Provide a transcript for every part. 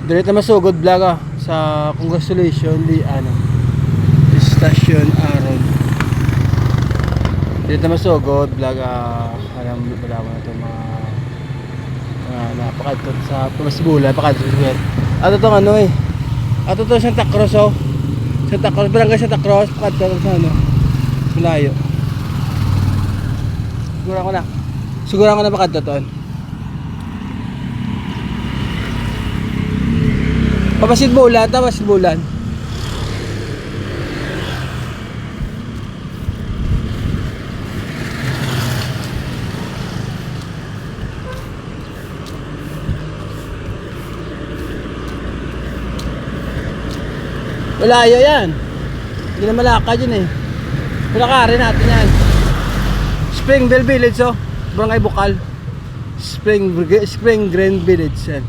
Direct na masugod vlog sa congratulation di ano Station Aron. Direct na masugod vlog alam wala mo na ito mga napakadto sa Pumasibula, napakadto sa Suwet. Ato to ano ato to Santa Cruz Santa Cruz, barangay Santa Cruz, pakadto sa ano malayo. Siguro ko na pakadto to. Papasid bulan. Malayo yan. Hindi na malakad yun Palakarin natin yan. Springville Village Barangay Bukal. Spring Green Village yan.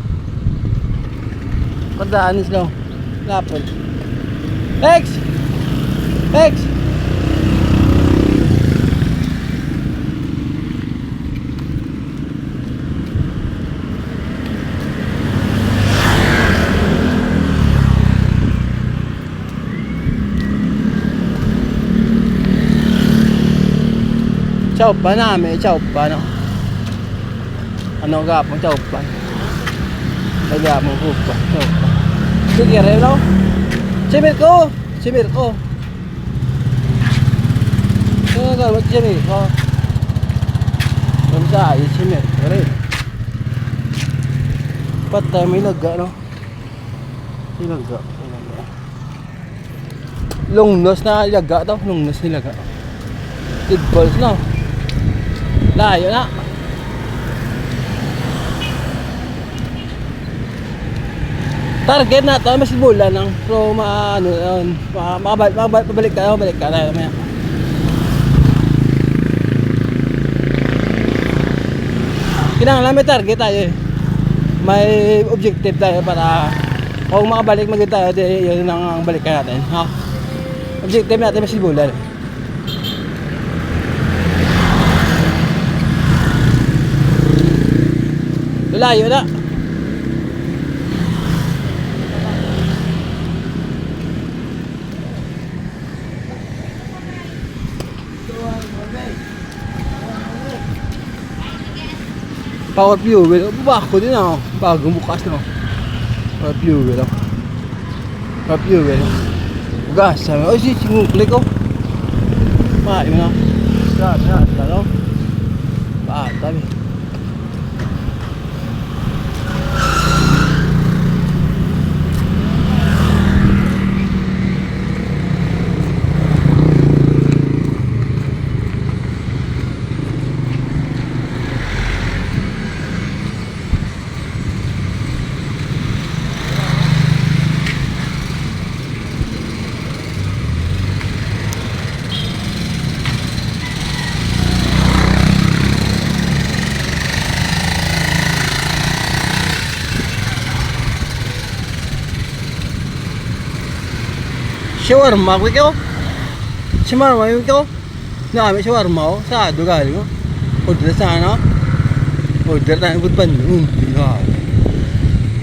Pagdaan sila lapon. X! Chowpan namin, chowpan ano gapong chowpan. Gapong hupa, chowpan. Sige rin Simirko. Gawag Simirko. Kamsaya Simirko rin. Patay may laga Ilaga. Lungnos na ilaga daw. Lungnos nilaga. Tidballs layo na. Target na to, Masibula lang. Pero pabalik ka tayo mamaya. Kinanglan may target tayo May objective tayo para kung makabalik maganda tayo, yun ang balikan natin. Objective natin Masibula. Layo na. Power fuel. Bako din bagong bukas Power fuel Power fuel. Gas. Si singukli ko. Maayos na. Sa. Tabi. Shawarma ko Shawarma ko na kami shawarma sa dugali ko order sana order tayo budban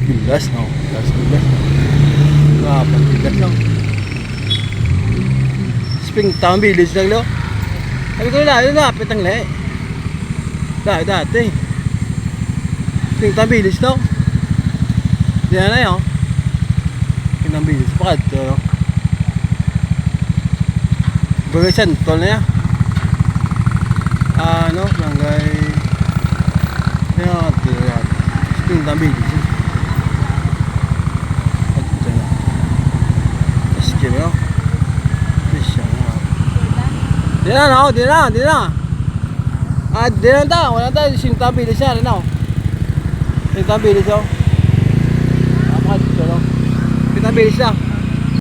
bilas Springtown Village lang sabi ko lapit ang dati Springtown Village diyan na Springtown Village pakadto Barangay Santol na barangay Springtown Village Di na tayo, wala tayo Springtown Village na rin Springtown Village Springtown Village na